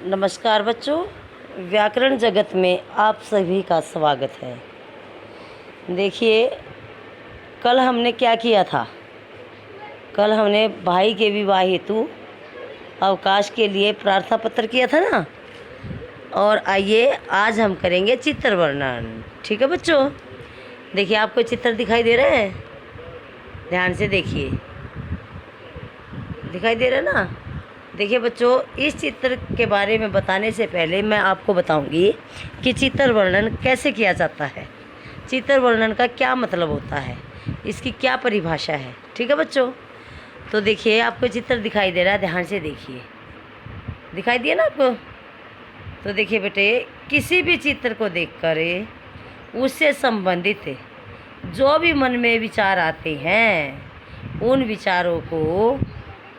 नमस्कार बच्चों, व्याकरण जगत में आप सभी का स्वागत है। देखिए, कल हमने क्या किया था। कल हमने भाई के विवाह हेतु अवकाश के लिए प्रार्थना पत्र किया था ना। और आइए आज हम करेंगे चित्र वर्णन। ठीक है बच्चों, देखिए आपको चित्र दिखाई दे रहे हैं, ध्यान से देखिए। दिखाई दे रहा है ना। देखिए बच्चों, इस चित्र के बारे में बताने से पहले मैं आपको बताऊंगी कि चित्र वर्णन कैसे किया जाता है, चित्र वर्णन का क्या मतलब होता है, इसकी क्या परिभाषा है। ठीक है बच्चों, तो देखिए आपको चित्र दिखाई दे रहा है, ध्यान से देखिए। दिखाई दिया ना आपको। तो देखिए बेटे, किसी भी चित्र को देखकर उससे संबंधित जो भी मन में विचार आते हैं, उन विचारों को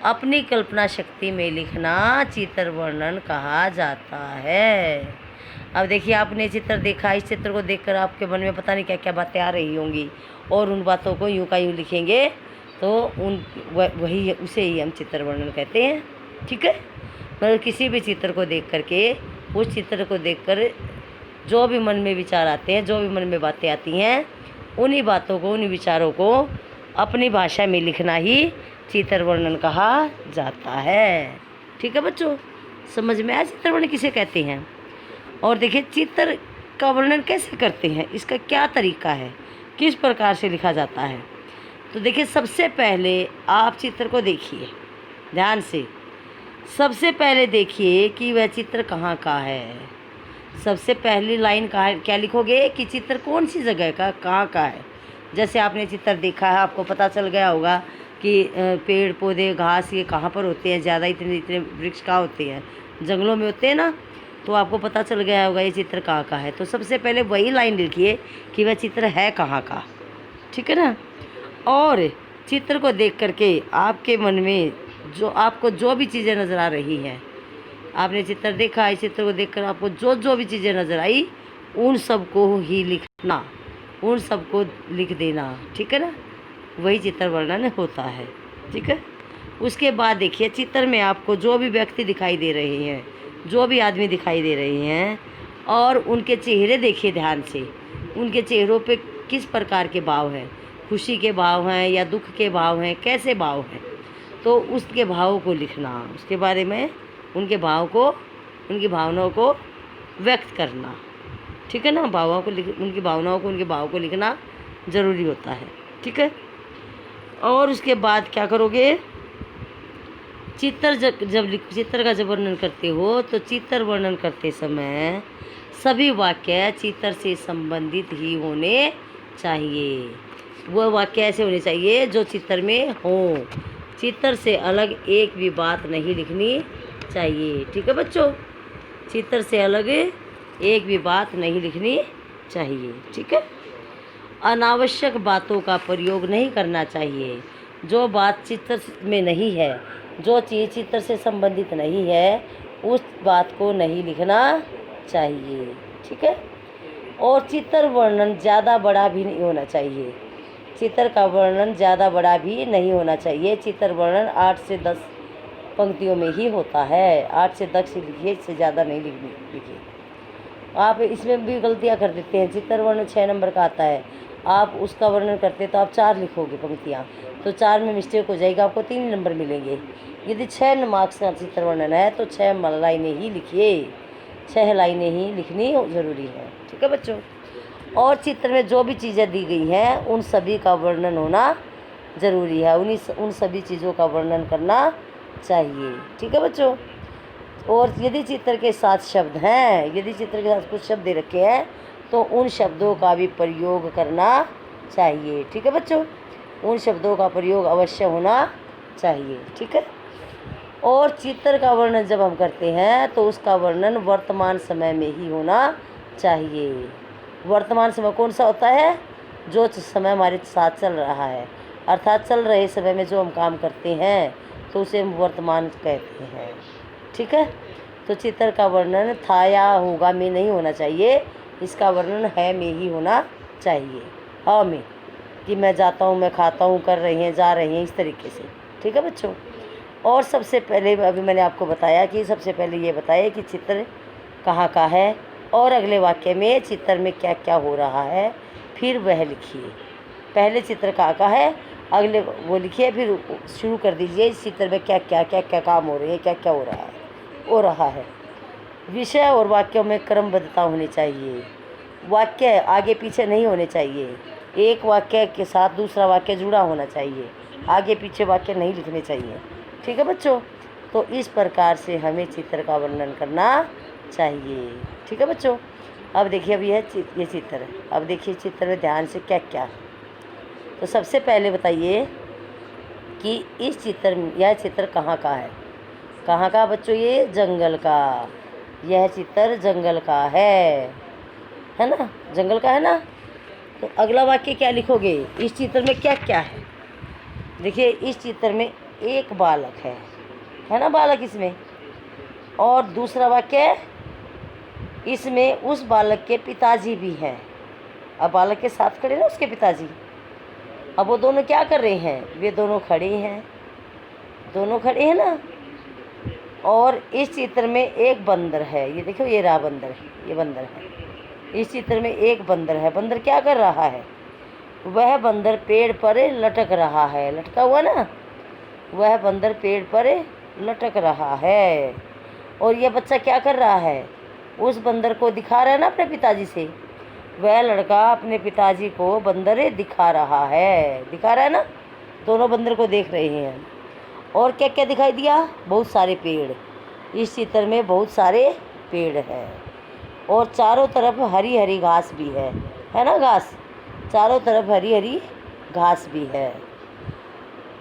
अपनी कल्पना शक्ति में लिखना चित्र वर्णन कहा जाता है। अब देखिए, आपने चित्र देखा, इस चित्र को देखकर आपके मन में पता नहीं क्या क्या बातें आ रही होंगी, और उन बातों को यूँ का यूँ लिखेंगे तो वही उसे ही हम चित्र वर्णन कहते हैं। ठीक है, मतलब किसी भी चित्र को देख करके, उस चित्र को देखकर जो भी मन में विचार आते हैं, जो भी मन में बातें आती हैं, उन्हीं बातों को, उन्हीं विचारों को अपनी भाषा में लिखना ही चित्र वर्णन कहा जाता है। ठीक है बच्चों, समझ में आया चित्र वर्णन किसे कहते हैं। और देखिए, चित्र का वर्णन कैसे करते हैं, इसका क्या तरीका है, किस प्रकार से लिखा जाता है। तो देखिए, सबसे पहले आप चित्र को देखिए ध्यान से। सबसे पहले देखिए कि वह चित्र कहाँ का है। सबसे पहली लाइन कहाँ क्या लिखोगे कि चित्र कौन सी जगह का, कहाँ का है। जैसे आपने चित्र देखा है, आपको पता चल गया होगा कि पेड़ पौधे घास ये कहाँ पर होते हैं, ज़्यादा इतने इतने वृक्ष कहाँ होते हैं, जंगलों में होते हैं ना। तो आपको पता चल गया होगा ये चित्र कहाँ का है। तो सबसे पहले वही लाइन लिखिए कि वह चित्र है कहाँ का। ठीक है ना। और चित्र को देख करके आपके मन में आपको जो भी चीज़ें नज़र आ रही हैं, आपने चित्र देखा, इस चित्र को देखकर आपको जो भी चीज़ें नज़र आई, उन सब को ही लिखना, उन सब को लिख देना। ठीक है ना, वही चित्र वर्णन होता है। ठीक है। उसके बाद देखिए, चित्र में आपको जो भी व्यक्ति दिखाई दे रहे हैं, जो भी आदमी दिखाई दे रहे हैं, और उनके चेहरे देखिए ध्यान से। उनके चेहरों पे किस प्रकार के भाव हैं, खुशी के भाव हैं या दुख के भाव हैं, कैसे भाव हैं, तो उसके भावों को लिखना, उसके बारे में उनके भाव को, उनकी भावनाओं को व्यक्त करना। ठीक है ना, भावों को उनकी भावनाओं को, उनके भाव को लिखना ज़रूरी होता है। ठीक है। और उसके बाद क्या करोगे, चित्र चित्र का जब वर्णन करते हो, तो चित्र वर्णन करते समय सभी वाक्य चित्र से संबंधित ही होने चाहिए। वह वाक्य ऐसे होने चाहिए जो चित्र में हो, चित्र से अलग एक भी बात नहीं लिखनी चाहिए। ठीक है बच्चों, चित्र से अलग एक भी बात नहीं लिखनी चाहिए। ठीक है। अनावश्यक बातों का प्रयोग नहीं करना चाहिए। जो बात चित्र में नहीं है, जो चीज़ चित्र से संबंधित नहीं है, उस बात को नहीं लिखना चाहिए। ठीक है। और चित्र वर्णन ज़्यादा बड़ा भी नहीं होना चाहिए। चित्र का वर्णन ज़्यादा बड़ा भी नहीं होना चाहिए। चित्र वर्णन 8 से 10 पंक्तियों में ही होता है। 8 से 10 लिखिए, इससे ज़्यादा नहीं लिखिए। आप इसमें भी गलतियाँ कर देते हैं। चित्र वर्णन 6 नंबर का आता है, आप उसका वर्णन करते तो आप 4 लिखोगे पंक्तियाँ, तो 4 में मिस्टेक हो जाएगी, आपको 3 नंबर मिलेंगे। यदि 6 मार्क्स का चित्र वर्णन है तो 6 लाइनें ही लिखिए, 6 लाइनें ही लिखनी ज़रूरी है। ठीक है बच्चों। और चित्र में जो भी चीज़ें दी गई हैं, उन सभी का वर्णन होना ज़रूरी है, उन सभी चीज़ों का वर्णन करना चाहिए। ठीक है बच्चों। और यदि चित्र के साथ शब्द हैं, यदि चित्र के साथ कुछ शब्द दे रखे हैं, तो उन शब्दों का भी प्रयोग करना चाहिए। ठीक है बच्चों, उन शब्दों का प्रयोग अवश्य होना चाहिए। ठीक है। और चित्र का वर्णन जब हम करते हैं, तो उसका वर्णन वर्तमान समय में ही होना चाहिए। वर्तमान समय कौन सा होता है, जो समय हमारे साथ चल रहा है, अर्थात चल रहे समय में जो हम काम करते हैं, तो उसे हम वर्तमान कहते हैं। ठीक है। तो चित्र का वर्णन था या होगा में नहीं होना चाहिए, इसका वर्णन है में ही होना चाहिए। हाँ में, कि मैं जाता हूँ, मैं खाता हूँ, कर रहे हैं, जा रहे हैं, इस तरीके से। ठीक है बच्चों। और सबसे पहले अभी मैंने आपको बताया कि सबसे पहले ये बताया कि चित्र कहाँ का है और अगले वाक्य में चित्र में क्या क्या हो रहा है, फिर वह लिखिए। पहले चित्र कहाँ का है, अगले वो लिखिए, फिर शुरू कर दीजिए इस चित्र में क्या क्या काम हो रहे हैं, क्या क्या हो रहा है। विषय और वाक्यों में क्रमबद्धता होनी चाहिए। वाक्य आगे पीछे नहीं होने चाहिए। एक वाक्य के साथ दूसरा वाक्य जुड़ा होना चाहिए, आगे पीछे वाक्य नहीं लिखने चाहिए। ठीक है बच्चों, तो इस प्रकार से हमें चित्र का वर्णन करना चाहिए। ठीक है बच्चों, अब देखिए, अभी ये चित्र है। अब देखिए चित्र में ध्यान से क्या क्या है। तो सबसे पहले बताइए कि इस यह चित्र कहाँ का है। कहाँ का बच्चों, ये जंगल का। यह चित्र जंगल का है ना, जंगल का है ना। तो अगला वाक्य क्या लिखोगे, इस चित्र में क्या क्या है। देखिए इस चित्र में एक बालक है ना, बालक इसमें। और दूसरा वाक्य, इसमें उस बालक के पिताजी भी हैं। अब बालक के साथ खड़े ना उसके पिताजी। अब वो दोनों क्या कर रहे हैं, वे दोनों खड़े हैं ना। और इस चित्र में एक बंदर है, ये देखो, ये रहा बंदर, ये बंदर है। इस चित्र में एक बंदर है। बंदर क्या कर रहा है, वह बंदर पेड़ पर लटक रहा है, लटका हुआ ना, वह बंदर पेड़ पर लटक रहा है। और यह बच्चा क्या कर रहा है, उस बंदर को दिखा रहा है ना अपने पिताजी से। वह लड़का अपने पिताजी को बंदर दिखा रहा है ना, दोनों बंदर को देख रहे हैं। और क्या क्या दिखाई दिया, बहुत सारे पेड़। इस चित्र में बहुत सारे पेड़ हैं और चारों तरफ हरी हरी घास भी है ना, घास, चारों तरफ हरी हरी घास भी है।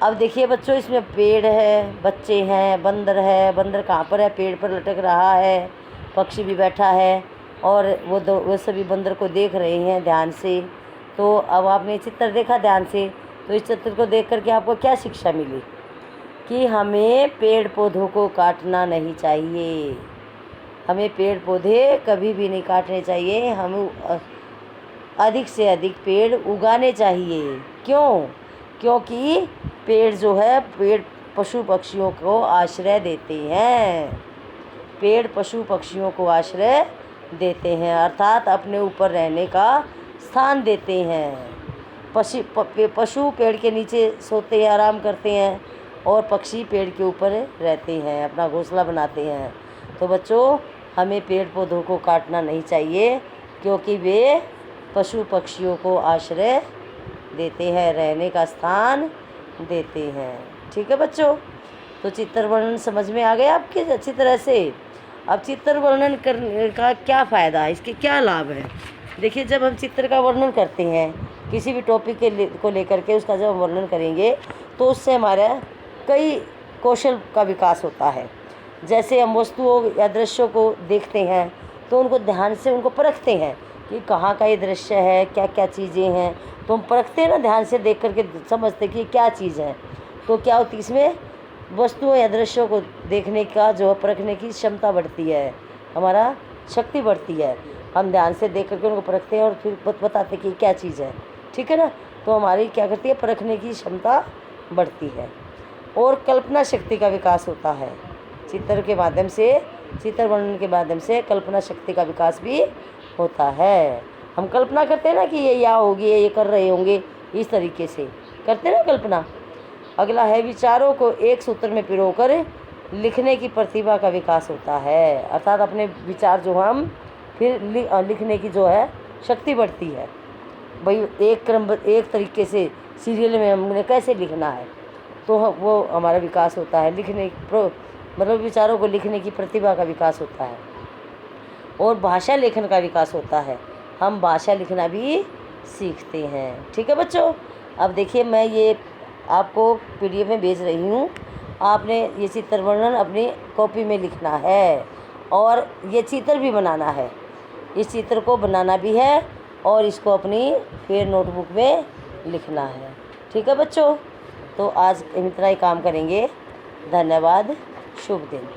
अब देखिए बच्चों, इसमें पेड़ है, बच्चे हैं, बंदर है। बंदर कहाँ पर है, पेड़ पर लटक रहा है। पक्षी भी बैठा है और वो सभी बंदर को देख रहे हैं ध्यान से। तो अब आपने चित्र देखा ध्यान से, तो इस चित्र को देख करके आपको क्या शिक्षा मिली कि हमें पेड़ पौधों को काटना नहीं चाहिए। हमें पेड़ पौधे कभी भी नहीं काटने चाहिए, हमें अधिक से अधिक पेड़ उगाने चाहिए। क्योंकि पेड़ जो है, पेड़ पशु पक्षियों को आश्रय देते हैं। पेड़ पशु पक्षियों को आश्रय देते हैं, अर्थात अपने ऊपर रहने का स्थान देते हैं। पशु पेड़ के नीचे सोते हैं, आराम करते हैं, और पक्षी पेड़ के ऊपर रहते हैं, अपना घोंसला बनाते हैं। तो बच्चों, हमें पेड़ पौधों को काटना नहीं चाहिए, क्योंकि वे पशु पक्षियों को आश्रय देते हैं, रहने का स्थान देते हैं। ठीक है बच्चों, तो चित्र वर्णन समझ में आ गया आपके अच्छी तरह से। अब चित्र वर्णन करने का क्या फ़ायदा है, इसके क्या लाभ है। देखिए, जब हम चित्र का वर्णन करते हैं, किसी भी टॉपिक को लेकर के उसका जब हम वर्णन करेंगे, तो उससे हमारा कई कौशल का विकास होता है। जैसे हम वस्तुओं या दृश्यों को देखते हैं, तो उनको ध्यान से उनको परखते हैं कि कहाँ का ये दृश्य है, क्या क्या चीज़ें हैं। तो हम परखते हैं ना, ध्यान से देख करके समझते कि क्या चीज़ है। तो क्या होती है, इसमें वस्तुओं या दृश्यों को देखने का जो परखने की क्षमता बढ़ती है, हमारा शक्ति बढ़ती है। हम ध्यान से देख करके उनको परखते हैं और फिर बताते कि क्या चीज़ है। ठीक है ना, तो हमारी क्या करती है, परखने की क्षमता बढ़ती है। और कल्पना शक्ति का विकास होता है। चित्र के माध्यम से, चित्र वर्णन के माध्यम से कल्पना शक्ति का विकास भी होता है। हम कल्पना करते हैं ना कि ये या होगी, ये कर रहे होंगे, इस तरीके से करते हैं ना कल्पना। अगला है, विचारों को एक सूत्र में पिरोकर लिखने की प्रतिभा का विकास होता है, अर्थात अपने विचार जो हम फिर लिखने की जो है शक्ति बढ़ती है। भाई एक तरीके से सीरियल में हमने कैसे लिखना है, तो वो हमारा विकास होता है। मतलब विचारों को लिखने की प्रतिभा का विकास होता है। और भाषा लेखन का विकास होता है, हम भाषा लिखना भी सीखते हैं। ठीक है बच्चों, अब देखिए, मैं ये आपको PDF में भेज रही हूँ। आपने ये चित्र वर्णन अपनी कॉपी में लिखना है और ये चित्र भी बनाना है। इस चित्र को बनाना भी है और इसको अपनी फिर नोटबुक में लिखना है। ठीक है बच्चों, तो आज इतना ही काम करेंगे। धन्यवाद, शुभ दिन।